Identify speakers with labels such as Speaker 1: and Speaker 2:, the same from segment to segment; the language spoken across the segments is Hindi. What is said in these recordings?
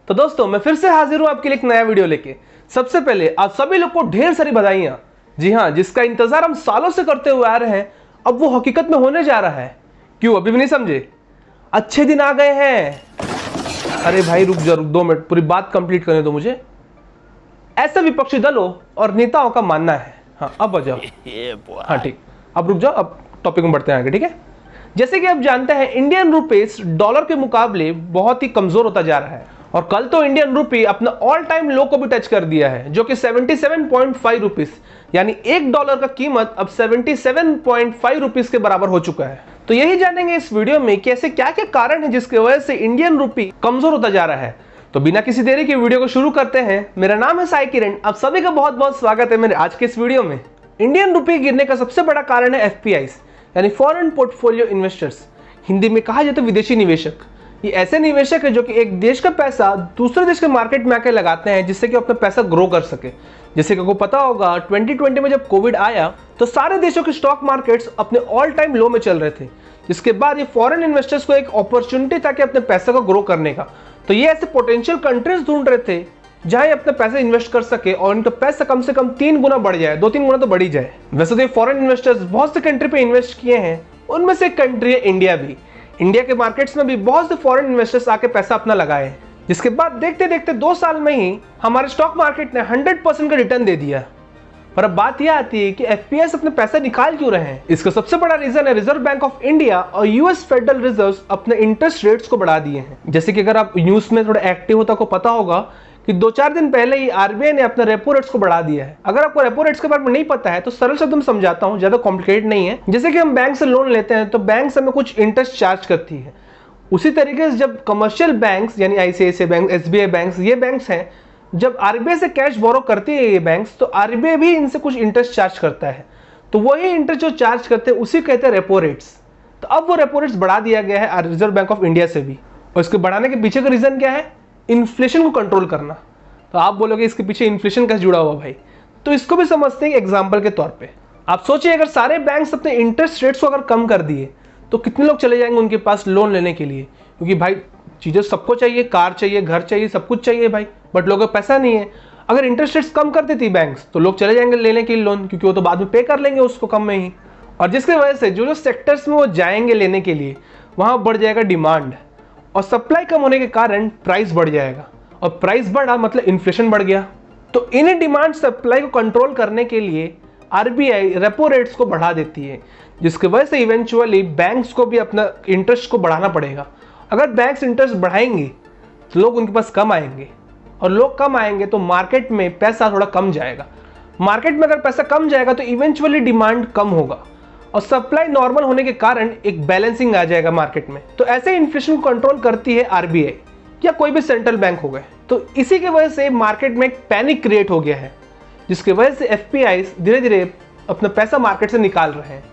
Speaker 1: तो दोस्तों मैं फिर से हाजिर हूं आपके लिए एक नया वीडियो लेके। सबसे पहले आप सभी लोग को ढेर सारी बधाइयां। जी हां, जिसका इंतजार हम सालों से करते हुए आ रहे हैं, अब वो हकीकत में होने जा रहा है। क्यों अभी भी नहीं समझे? अच्छे दिन आ गए हैं। अरे भाई रुक जा, 2 मिनट, पूरी बात कंप्लीट करने दो मुझे। ऐसे विपक्षी दलों और नेताओं का मानना है, हाँ अब आ जाओ, हाँ ठीक, अब रुक जाओ, अब टॉपिक में बढ़ते हैं आगे, ठीक है। जैसे कि आप जानते हैं, इंडियन रुपीस डॉलर के मुकाबले बहुत ही कमजोर होता जा रहा है और कल तो इंडियन रुपी अपना ऑल टाइम लो को भी टच कर दिया है, जो कि 77.5 रुपीस, यानी $1 का कीमत अब 77.5 रुपीस के बराबर हो चुका है। तो यही जानेंगे इस वीडियो में कि ऐसे क्या क्या कारण है जिसकी वजह से इंडियन रुपी कमजोर होता जा रहा है। तो बिना किसी देरी के वीडियो को शुरू करते हैं। मेरा नाम है साई किरण, आप सभी का बहुत बहुत स्वागत है मेरे आज के इस वीडियो में। इंडियन रुपी गिरने का सबसे बड़ा कारण है एफपीआईज, यानी फॉरेन पोर्टफोलियो इन्वेस्टर्स, हिंदी में कहा जाए तो विदेशी निवेशक। ये ऐसे निवेशक है जो कि एक देश का पैसा दूसरे देश के मार्केट में आके लगाते हैं, जिससे कि अपना पैसा ग्रो कर सके। जैसे कि आपको पता होगा 2020 में जब कोविड आया तो सारे देशों के स्टॉक मार्केट्स अपने ऑल टाइम लो में चल रहे थे, जिसके बाद ये फॉरेन इन्वेस्टर्स को एक अपॉर्चुनिटी था कि अपने पैसे को ग्रो करने का। तो ये ऐसे पोटेंशियल कंट्रीज ढूंढ रहे थे जहां ये अपना पैसा इन्वेस्ट कर सके और इनका पैसा कम से कम 3 गुना बढ़ जाए, 2-3 गुना तो बढ़ ही जाए। वैसे तो ये फॉरेन इन्वेस्टर्स बहुत से कंट्री पे इन्वेस्ट किए हैं, उनमें से एक कंट्री है इंडिया भी। इंडिया के मार्केट्स में भी बहुत से फॉरेन इन्वेस्टर्स आके पैसा अपना लगाए, जिसके बाद देखते देखते 2 साल में ही हमारे स्टॉक मार्केट ने 100% का रिटर्न दे दिया। पर अब बात यह आती है कि एफपीआईज अपने पैसा निकाल क्यों रहे हैं। इसका सबसे बड़ा रीजन है रिजर्व बैंक ऑफ इंडिया और यूएस फेडरल रिजर्व अपने इंटरेस्ट रेट्स को बढ़ा दिए हैं। जैसे कि अगर आप न्यूज में थोड़ा एक्टिव होता को पता होगा कि 2-4 दिन पहले ही आरबीआई ने अपने रेपो रेट्स को बढ़ा दिया है। अगर आपको रेपो रेट्स के बारे में नहीं पता है तो सरल शब्द में समझाता हूं, ज्यादा कॉम्प्लिकेटेड नहीं है। जैसे कि हम बैंक से लोन लेते हैं तो बैंक हमें कुछ इंटरेस्ट चार्ज करती है, उसी तरीके से जब कमर्शियल बैंक्स यानी आईसीआईसीआई बैंक, एसबीआई बैंक्स, ये बैंक्स हैं, जब आरबीआई से कैश बोरो करती है ये बैंक्स, तो आरबीआई भी इनसे कुछ इंटरेस्ट चार्ज करता है। तो वही इंटरेस्ट जो चार्ज करते हैं उसी कहते हैं रेपो रेट्स। तो अब वो रेपो रेट्स बढ़ा दिया गया है रिजर्व बैंक ऑफ इंडिया से भी, और इसके बढ़ाने के पीछे का रीजन क्या है? इन्फ्लेशन को कंट्रोल करना। तो आप बोलोगे इसके पीछे इन्फ्लेशन कैसे जुड़ा हुआ भाई? तो इसको भी समझते हैं एग्जाम्पल के तौर पे। आप सोचिए अगर सारे बैंक्स अपने इंटरेस्ट रेट्स को अगर कम कर दिए तो कितने लोग चले जाएंगे उनके पास लोन लेने के लिए, क्योंकि भाई चीजें सबको चाहिए, कार चाहिए, घर चाहिए, सब कुछ चाहिए भाई, बट लोगों का पैसा नहीं है। अगर इंटरेस्ट रेट्स कम कर देती बैंक्स तो लोग चले जाएंगे लेने के लिए लोन, क्योंकि वो तो बाद में पे कर लेंगे उसको कम में ही। और जिसकी वजह से जो जो सेक्टर्स में वो जाएंगे लेने के लिए वहां बढ़ जाएगा डिमांड, और सप्लाई कम होने के कारण प्राइस बढ़ जाएगा, और प्राइस बढ़ा मतलब इन्फ्लेशन बढ़ गया। तो इन्हें डिमांड सप्लाई को कंट्रोल करने के लिए आरबीआई रेपो रेट्स को बढ़ा देती है, जिसकी वजह से इवेंचुअली बैंक्स को भी अपना इंटरेस्ट को बढ़ाना पड़ेगा। अगर बैंक्स इंटरेस्ट बढ़ाएंगे तो लोग उनके पास कम आएंगे, और लोग कम आएंगे तो मार्केट में पैसा थोड़ा कम जाएगा। मार्केट में अगर पैसा कम जाएगा तो इवेंचुअली डिमांड कम होगा, और सप्लाई नॉर्मल होने के कारण एक बैलेंसिंग आ जाएगा मार्केट में। तो ऐसे इन्फ्लेशन को कंट्रोल करती है आरबीआई या कोई भी सेंट्रल बैंक हो गए। तो इसी की वजह से मार्केट में एक पैनिक क्रिएट हो गया है, जिसकी वजह से एफपीआईज धीरे धीरे अपना पैसा मार्केट से निकाल रहे हैं।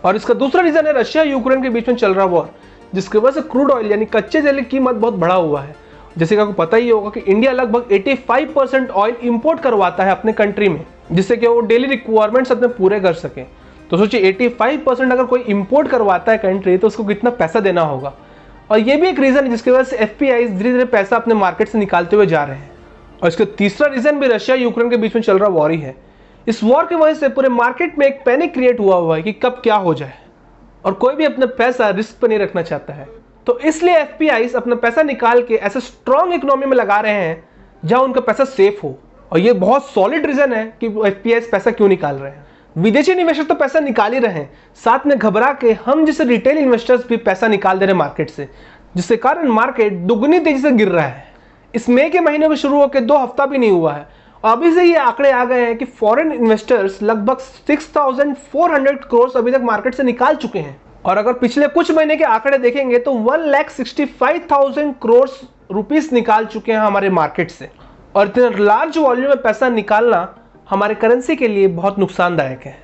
Speaker 1: और इसका दूसरा रीजन है रशिया यूक्रेन के बीच में चल रहा वॉर, जिसकी वजह से क्रूड ऑयल यानी कच्चे तेल की कीमत बहुत बढ़ा हुआ है। जैसे कि आपको पता ही होगा कि इंडिया लगभग 85% ऑयल इंपोर्ट करवाता है अपने कंट्री में, जिससे कि वो डेली रिक्वायरमेंट्स अपने पूरे कर सके। तो सोचिए 85% अगर कोई इंपोर्ट करवाता है कंट्री तो उसको कितना पैसा देना होगा। और ये भी एक रीजन है जिसकी वजह से एफपीआईज धीरे धीरे पैसा अपने मार्केट से निकालते हुए जा रहे हैं। और इसका तीसरा रीजन भी रशिया यूक्रेन के बीच में चल रहा वॉर ही है। इस वॉर की वजह से पूरे मार्केट में एक पैनिक क्रिएट हुआ है कि कब क्या हो जाए, और कोई भी अपना पैसा रिस्क पर नहीं रखना चाहता है। तो इसलिए एफपीआईज अपना पैसा निकाल के ऐसे स्ट्रॉन्ग इकोनॉमी में लगा रहे हैं जहां उनका पैसा सेफ हो। और ये बहुत सॉलिड रीजन है कि एफपीआईज पैसा क्यों निकाल रहे हैं। विदेशी निवेशक तो पैसा निकाल ही रहे हैं, साथ में घबरा के हम जैसे रिटेल इन्वेस्टर्स भी पैसा निकाल दे रहे हैं मार्केट से, जिसके कारण मार्केट दुगनी तेजी से गिर रहा है। इस मई के महीने में शुरू होकर 2 हफ्ता भी नहीं हुआ है, और अभी से ये आंकड़े आ गए हैं कि फॉरेन इन्वेस्टर्स लगभग 6400 करोड़ अभी तक मार्केट से निकाल चुके हैं। और अगर पिछले कुछ महीने के आंकड़े देखेंगे तो 1,65,000 करोड़ रुपीस निकाल चुके हैं हमारे मार्केट से। और इतने लार्ज वॉल्यूम में पैसा निकालना हमारे करेंसी के लिए बहुत नुकसानदायक है।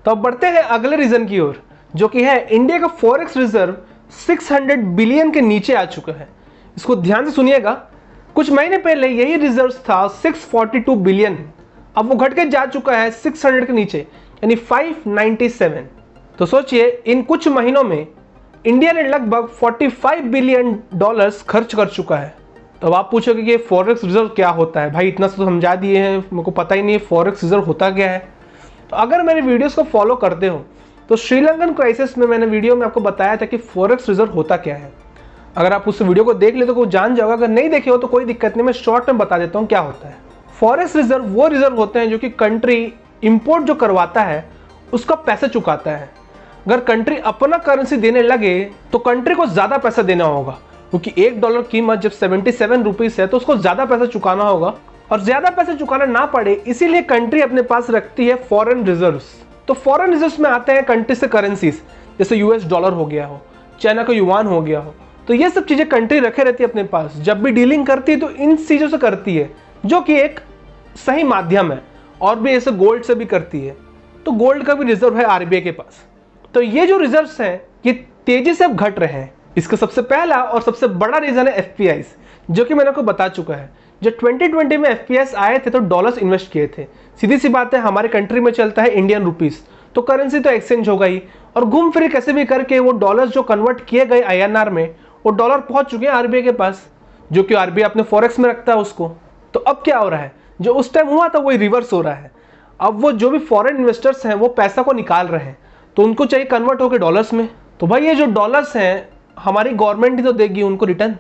Speaker 1: तो अब बढ़ते हैं अगले रीजन की ओर, जो कि है इंडिया का फॉरेक्स रिजर्व 600 बिलियन के नीचे आ चुका है। इसको ध्यान से सुनिएगा, कुछ महीने पहले यही रिजर्व था 642 बिलियन, अब वो घट के जा चुका है 600 के नीचे यानी 597। तो सोचिए इन कुछ महीनों में इंडिया ने लगभग $45 बिलियन खर्च कर चुका है। तो अब आप पूछोगे कि फॉरेक्स रिजर्व क्या होता है। भाई इतना तो समझा दिए हैं, मेरे को पता ही नहीं है फॉरेक्स रिजर्व होता क्या है। तो अगर मेरे वीडियोस को फॉलो करते हो तो श्रीलंकन क्राइसिस में मैंने वीडियो में आपको बताया था कि फॉरेक्स रिजर्व होता क्या है। अगर आप उस वीडियो को देख ले तो जान जाओगे, अगर नहीं देखे हो तो कोई दिक्कत नहीं, मैं शॉर्ट में बता देता हूँ क्या होता है। फॉरेक्स रिजर्व वो रिजर्व होते हैं जो कि कंट्री इंपोर्ट जो करवाता है उसका पैसा चुकाता है। अगर कंट्री अपना करेंसी देने लगे तो कंट्री को ज़्यादा पैसा देना होगा, क्योंकि $1 कीमत जब 77 रुपीज़ है तो उसको ज़्यादा पैसा चुकाना होगा, और ज़्यादा पैसा चुकाना ना पड़े इसीलिए कंट्री अपने पास रखती है फॉरेन रिजर्व्स। तो फॉरेन रिजर्व्स में आते हैं कंट्री से करेंसीज, जैसे US डॉलर हो गया हो, चाइना का युआन हो गया हो। तो ये सब चीज़ें कंट्री रखे रहती है अपने पास। जब भी डीलिंग करती है तो इन चीज़ों से करती है, जो कि एक सही माध्यम है, और भी ऐसे गोल्ड से भी करती है। तो गोल्ड का भी रिजर्व है RBI के पास। तो ये जो रिजर्व्स हैं ये तेजी से अब घट रहे हैं। इसका सबसे पहला और सबसे बड़ा रीजन है FPIs, जो कि मैंने आपको बता चुका है। जब 2020 में FPIs आए थे तो डॉलर्स इन्वेस्ट किए थे। सीधी सी बात है, हमारे कंट्री में चलता है इंडियन रुपीस, तो करेंसी तो एक्सचेंज होगा ही, और घूम फिर कैसे भी करके वो डॉलर्स जो कन्वर्ट किए गए INR में, वो डॉलर पहुंच चुके हैं RBI के पास, जो कि RBI अपने फॉरेक्स में रखता है उसको। तो अब क्या हो रहा है, जो उस टाइम हुआ था वही रिवर्स हो रहा है। अब वो जो भी फॉरेन इन्वेस्टर्स हैं वो पैसा को निकाल रहे हैं, तो उनको चाहिए कन्वर्ट होकर डॉलर्स में। तो भाई ये जो डॉलर्स हैं हमारी गवर्नमेंट ही तो देगी उनको रिटर्न।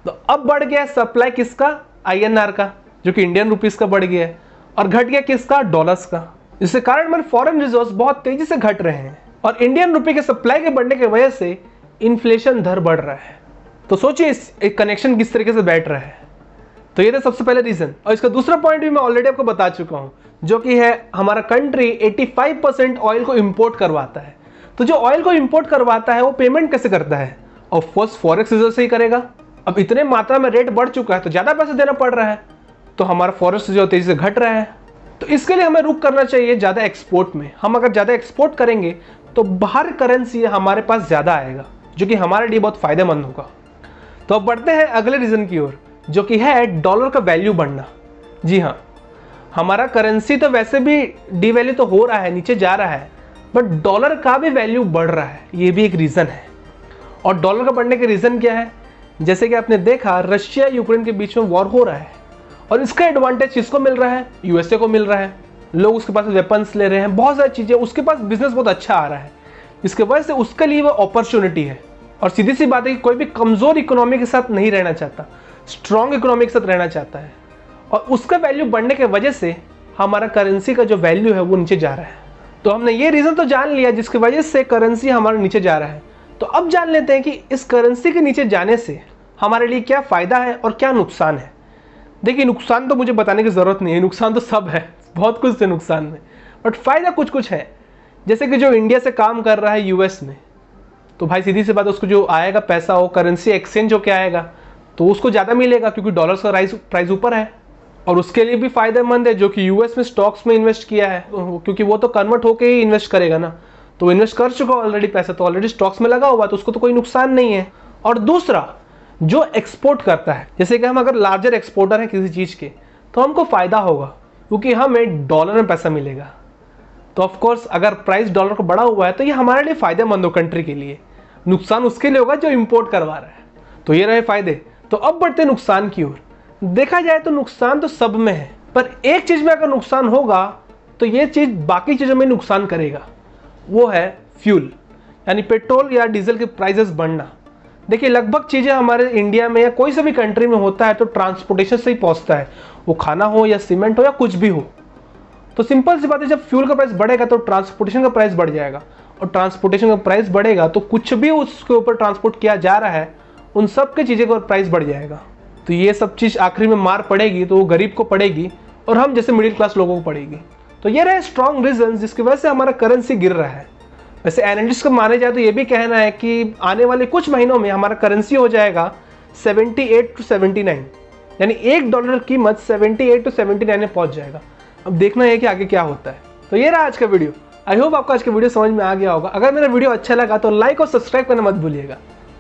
Speaker 1: तो अब बढ़ गया सप्लाई किसका, INR का, जो कि इंडियन रुपीस का बढ़ गया है, और घट गया किसका, डॉलर्स का। इसके कारण हमारे फॉरेन रिजर्व्स बहुत तेजी से घट रहे हैं, और इंडियन रुपये के सप्लाई के बढ़ने की वजह से इन्फ्लेशन दर बढ़ रहा है। तो सोचिए इस एक कनेक्शन किस तरीके से बैठ रहा है। तो ये था सबसे पहले रीजन, और इसका दूसरा पॉइंट भी मैं ऑलरेडी आपको बता चुका हूँ, जो कि है हमारा कंट्री 85% ऑयल को इंपोर्ट करवाता है। तो जो ऑयल को इंपोर्ट करवाता है वो पेमेंट कैसे करता है, ऑफ कोर्स फॉरेक्स रिजर्व से ही करेगा। अब इतने मात्रा में रेट बढ़ चुका है तो ज़्यादा पैसा देना पड़ रहा है, तो हमारा फॉरेक्स रिजर्व तेजी से घट रहा है। तो इसके लिए हमें रुक करना चाहिए ज़्यादा एक्सपोर्ट में। हम अगर ज़्यादा एक्सपोर्ट करेंगे तो बाहर करेंसी हमारे पास ज़्यादा आएगा, जो कि हमारे लिए बहुत फायदेमंद होगा। तो अब बढ़ते हैं अगले रीजन की ओर, जो कि है डॉलर का वैल्यू बढ़ना। जी हाँ, हमारा करेंसी तो वैसे भी डिवैल्यू तो हो रहा है, नीचे जा रहा है, बट डॉलर का भी वैल्यू बढ़ रहा है, ये भी एक रीज़न है। और डॉलर का बढ़ने के रीज़न क्या है, जैसे कि आपने देखा रशिया यूक्रेन के बीच में वॉर हो रहा है, और इसका एडवांटेज किसको मिल रहा है, USA को मिल रहा है। लोग उसके पास वेपन्स ले रहे हैं, बहुत सारी चीज़ें, उसके पास बिजनेस बहुत अच्छा आ रहा है, इसके वजह से उसके लिए वो अपॉर्चुनिटी है। और सीधी सी बात है कि कोई भी कमज़ोर इकोनॉमी के साथ नहीं रहना चाहता, स्ट्रॉन्ग इकोनॉमी के साथ रहना चाहता है, और उसका वैल्यू बढ़ने की वजह से हमारा करेंसी का जो वैल्यू है वो नीचे जा रहा है। तो हमने ये रीज़न तो जान लिया जिसकी वजह से करेंसी हमारा नीचे जा रहा है। तो अब जान लेते हैं कि इस करेंसी के नीचे जाने से हमारे लिए क्या फ़ायदा है और क्या नुकसान है। देखिए, नुकसान तो मुझे बताने की ज़रूरत नहीं है, नुकसान तो सब है, बहुत कुछ है नुकसान में, बट फ़ायदा कुछ कुछ है। जैसे कि जो इंडिया से काम कर रहा है US में, तो भाई सीधी सी बात, उसको जो आएगा पैसा वो करेंसी एक्सचेंज होकर आएगा, तो उसको ज़्यादा मिलेगा क्योंकि डॉलर्स का प्राइस ऊपर है। और उसके लिए भी फायदेमंद है जो कि US में स्टॉक्स में इन्वेस्ट किया है, क्योंकि वो तो कन्वर्ट होकर ही इन्वेस्ट करेगा ना, तो वो इन्वेस्ट कर चुका ऑलरेडी, पैसा तो ऑलरेडी स्टॉक्स में लगा हुआ, तो उसको तो कोई नुकसान नहीं है। और दूसरा, जो एक्सपोर्ट करता है, जैसे कि हम अगर लार्जर एक्सपोर्टर हैं किसी चीज़ के, तो हमको फ़ायदा होगा क्योंकि हमें डॉलर में पैसा मिलेगा। तो ऑफकोर्स अगर प्राइस डॉलर का बढ़ा हुआ है तो ये हमारे लिए फ़ायदेमंद हो कंट्री के लिए, नुकसान उसके लिए होगा जो इम्पोर्ट करवा रहा है। तो ये रहे फ़ायदे। तो अब बढ़ते नुकसान की ओर। देखा जाए तो नुकसान तो सब में है, पर एक चीज़ में अगर नुकसान होगा तो ये चीज़ बाकी चीज़ों में नुकसान करेगा, वो है फ्यूल, यानी पेट्रोल या डीजल के प्राइसेस बढ़ना। देखिए, लगभग चीज़ें हमारे इंडिया में या कोई से भी कंट्री में होता है तो ट्रांसपोर्टेशन से ही पहुंचता है, वो खाना हो या सीमेंट हो या कुछ भी हो। तो सिंपल सी बात है, जब फ्यूल का प्राइस बढ़ेगा तो ट्रांसपोर्टेशन का प्राइस बढ़ जाएगा, और ट्रांसपोर्टेशन का प्राइस बढ़ेगा तो कुछ भी उसके ऊपर ट्रांसपोर्ट किया जा रहा है उन सब के चीज़ें का प्राइस बढ़ जाएगा। तो ये सब चीज़ आखिरी में मार पड़ेगी तो वो गरीब को पड़ेगी और हम जैसे मिडिल क्लास लोगों को पड़ेगी। तो ये रहे स्ट्रॉन्ग रीजन जिसकी वजह से हमारा करेंसी गिर रहा है। वैसे एनालिस्ट को माने जाए तो ये भी कहना है कि आने वाले कुछ महीनों में हमारा करेंसी हो जाएगा 78 to 79, यानी $1 की कीमत 78 to 79 में पहुंच जाएगा। अब देखना है कि आगे क्या होता है। तो ये रहा आज का वीडियो। आई होप आपको आज का वीडियो समझ में आ गया होगा। अगर मेरा वीडियो अच्छा लगा तो लाइक और सब्सक्राइब करना मत भूलिएगा।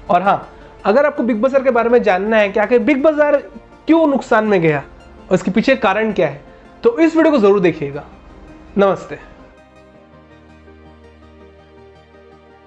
Speaker 1: और हाँ, अगर आपको बिग बाजार के बारे में जानना है कि आखिर बिग बाजार क्यों नुकसान में गया और इसके पीछे कारण क्या है, तो इस वीडियो को जरूर देखिएगा। नमस्ते।